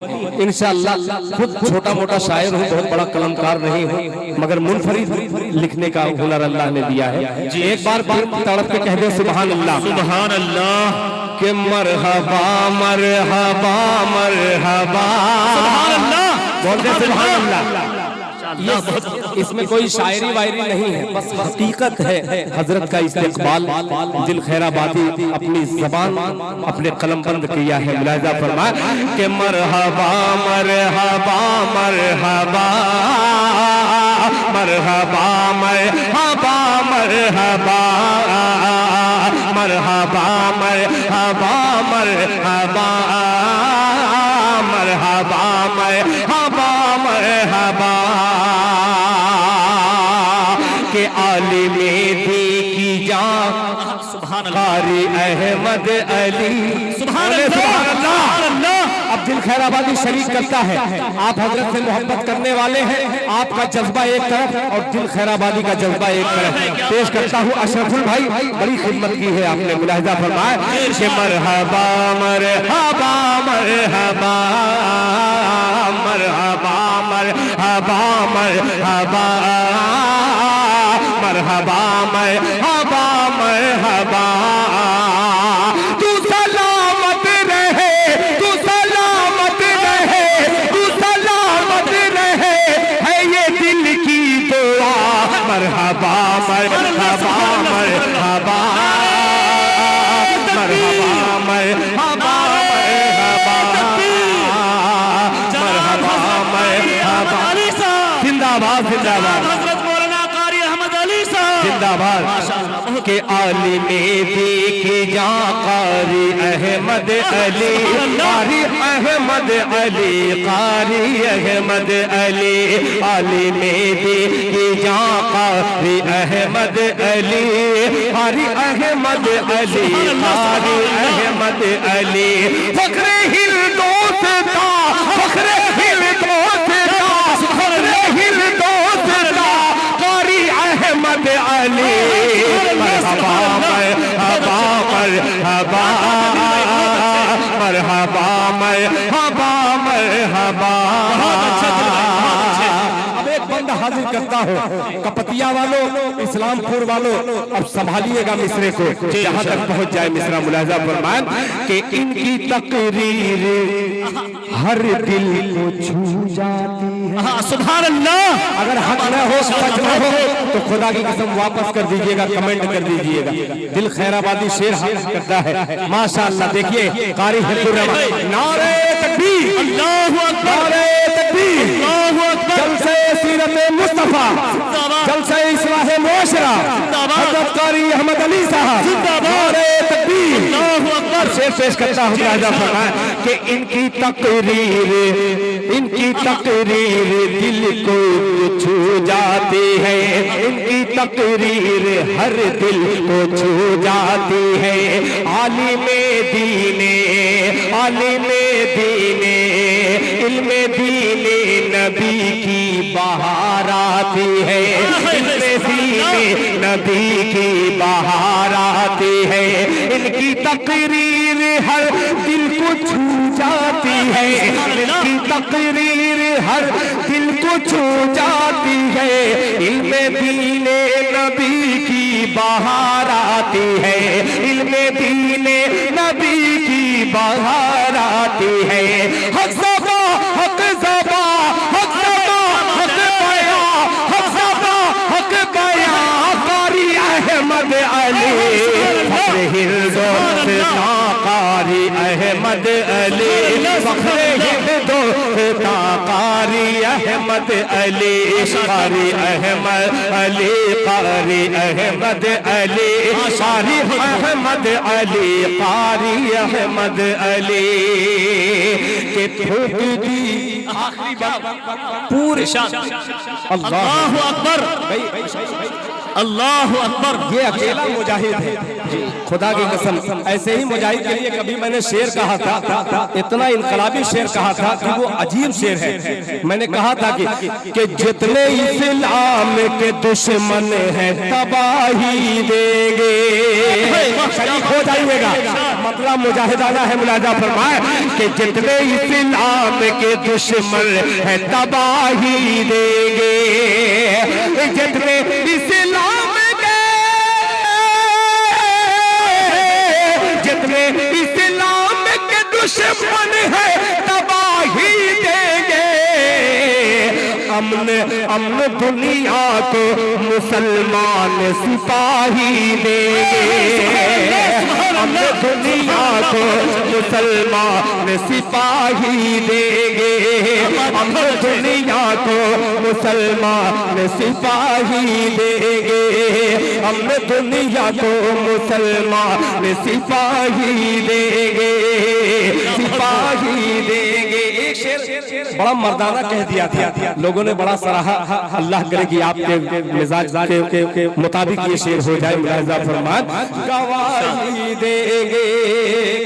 انشاءاللہ خود چھوٹا موٹا شاعر ہوں، بہت بڑا قلمکار نہیں ہوں، مگر منفرد لکھنے کا ہنر اللہ نے دیا ہے۔ ایک بار تڑپ کے کہہ دیں سبحان اللہ، سبحان اللہ، کہ مرحبا مرحبا مرحبا، سبحان اللہ، بول دیں سبحان اللہ۔ اس میں کوئی شاعری وائری نہیں ہے، بس حقیقت ہے حضرت کا استقبال۔ دل خیر آبادی اپنی زبان اپنے قلم بند کیا ہے، ملاحظہ فرمائے کہ مرحبا مرحبا مرحبا مرحبا مرحبا مرحبا مرحبا مرحبا مرحبا مرحبا مرحبا مرحبا، کہ عالم دی کی جان قاری احمد علی، سبحان اللہ۔ اب دل خیر آبادی شریک کرتا ہے، آپ حضرت سے محبت کرنے والے ہیں، آپ کا جذبہ ایک طرف اور دل خیر آبادی کا جذبہ ایک طرف۔ پیش کرتا ہوں اشرف البھائی، بڑی خدمت کی ہے آپ نے، ملاحظہ فرمائے کہ مرحبا مرحبا مرحبا مرحبا مرحبا مرحبا مرحبا مرحبا مرحبا، تو سلامت رہے، تو سلامت رہے، تو سلامت رہے، ہے یہ دل کی دعا۔ مرحبا مرحبا مرحبا مرحبا مرحبا حضرت مولانا قاری احمد علی صاحب زندہ باد، کہ عالم دی کی جان قاری احمد علی، قاری احمد علی، قاری احمد علی، عالم دی کی جان قاری احمد علی، قاری احمد علی، قاری احمد علی، فخر ہندوستا، فخر ہندوستا، فخر ہندوستا، قاری احمد علی، مرحبا مرحبا مرحبا مرحبا مرحبا مرحبا۔ اب ایک بند حاضر کرتا ہوں، کپتیا والوں، اسلام پور والوں، اب سنبھالیے گا مصرے کو، جہاں تک پہنچ جائے مصرہ، ملاحظہ فرمائیں کہ ان کی تقریر ہر دل کو چھو جاتی ہے۔ سبحان اللہ۔ اگر حق نہ ہو، سچ نہ ہو تو خدا کی قسم واپس کر دیجئے گا، کمنٹ کر دیجئے گا۔ دل خیر آبادی شیر حاصل کرتا ہے، ماشاءاللہ۔ دیکھیے قاری حفظ الرحمان، نعرہ تکبیر، اللہ اکبر، نعرہ تکبیر، اللہ اکبر، جلسہ سیرت مصطفیٰ، جلسہ اصلاح معاشرہ، حضرت قاری احمد علی صاحب، نعرہ تکبیر، اللہ اکبر۔ شیر پیش کرتا ہوں، ملاحظہ فرمائیں کہ ان کی تقریر دل کو چھو جاتی ہے، ان کی تقریر ہر دل کو چھو جاتی ہے۔ عالم دین، عالم دین، علم دین نبی کی بہار آتی ہے، علم دین نبی کی بہار آتی ہے۔ ان کی تقریر ہر دل کو چھو جاتی ہے، ان کی تقریر ہر دل کو چھو جاتی ہے۔ علم دین نبی کی بہار آتی ہے، علم دین نبی کی بہار آتی ہے۔ حق زبا حق زبا حق زبا حق بیاں، حق زبا حق بیاں، قاری احمد علی، فخر ہندوستا، قاری احمد علی، فخر ہندوستا، قاری احمد علی، قاری احمد علی، قاری احمد علی، قاری احمد علی، قاری احمد علی، کہ پھوٹ دی آخری بات پورے شان۔ اللہ اکبر، اللہ اکبر۔ یہ اکیلا مجاہد ہے، خدا کی قسم ایسے ہی مجاہد کے لیے کبھی میں نے شعر کہا تھا، اتنا انقلابی شعر کہا تھا کہ وہ عجیب شعر ہے. میں نے کہا تھا کہ جتنے اسلام کے دشمن ہیں تباہی دیں گے. شریک ہو جائیے گا، مطلب مجاہدانہ ہے. ملاحظہ فرمائے کہ جتنے اسلام کے دشمن ہیں تباہی دیں گے. جتنے اسلام کے اسلام کے دشمن ہے تباہی دیں گے. امن دنیا کو مسلمان سپاہی دیں گے. امن دنیا کو مسلمان سپاہی دیں گے. امن دنیا کو مسلمان سپاہی دیں گے. امن دنیا کو مسلمان سپاہی دیں گے. سپاہی دیں گے. ایک شعر بڑا مردانہ کہہ دیا تھا، لوگوں نے بڑا سراہا. اللہ کرے کہ آپ کے مزاج کے مطابق یہ شعر ہو جائے. ملاحظہ فرمائیں گواہی دیں گے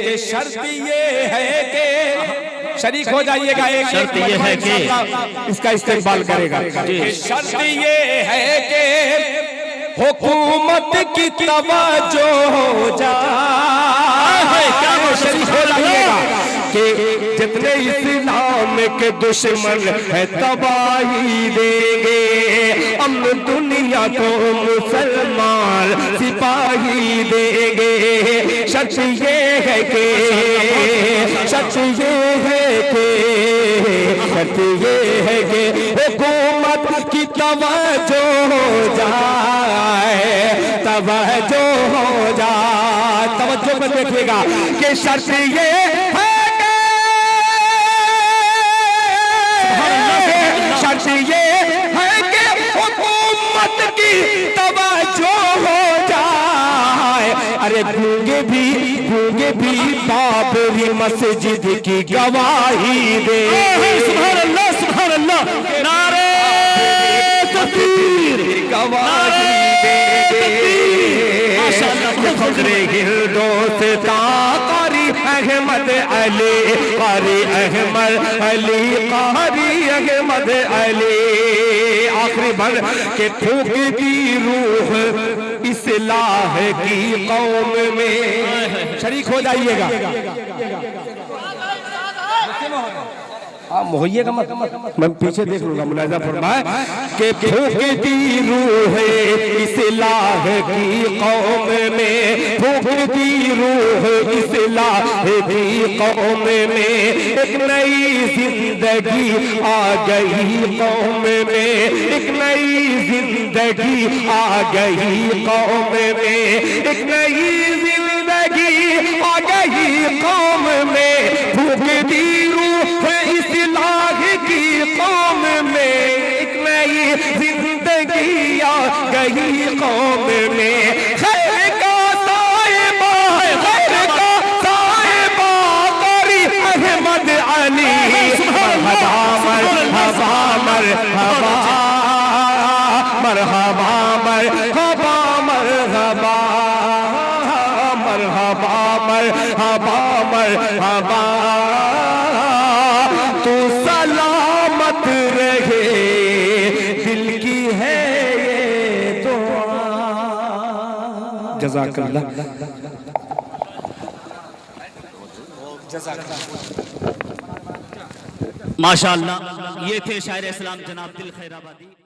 کہ شرط یہ ہے کہ شریک ہو جائیے گا. ایک شرط یہ ہے کہ اس کا استقبال کرے گا. شرط یہ ہے کہ حکومت کی توجہ ہو جائے. شریک ہو جائیے گا کہ جتنے اسلام کے دشمن ہیں تباہی دیں گے. امن دنیا کو مسلمان سپاہی دیں گے. شرط یہ ہے کہ شرط یہ ہے کہ شرط یہ ہے کہ حکومت کی توجہ ہو جائے. توجہ ہو جائے. توجہ میں دیکھیے گا کہ شرط یہ ہے شرط یہ ہے کہ حکومت کی توجہ ہو جائے. ارے گونگے بھی بابری مسجد کی گواہی دے. سبحان اللہ سبحان اللہ. نعرہ تکبیر. گواہی دے. فخر ہندوستان قاری احمد علی. قاری احمد علی. قاری احمد علی. آخری بھر کہ پھونکتی روح اصلاح کی قوم میں. شریک ہو جائیے گا. مہیے کا میں پیچھے دیکھ لوں گا. ملاحظہ فرمائے کہ پھونکتی روح اصلاح کی قوم میں. پھونکتی روح اصلاح کی قوم میں. ایک نئی زندگی آ گئی قوم میں. ایک نئی زندگی آ گئی قوم میں. ایک نئی زندگی آ گئی قوم میں. پھونکتی روح اصلاح کی قوم میں. ایک نئی زندگی آ گئی قوم میں. خیر کا صاحبہ خیر کا صاحبہ قاری احمد علی. مرحبا مرحبا مرحبا مرحبا مرحبا مرحبا مرحبا مرحبا مرحبا. تو سلامت رہے دل کی ہے یہ دعا. جزاک اللہ. ماشاءاللہ. یہ تھے شاعر اسلام جناب دل خیر آبادی.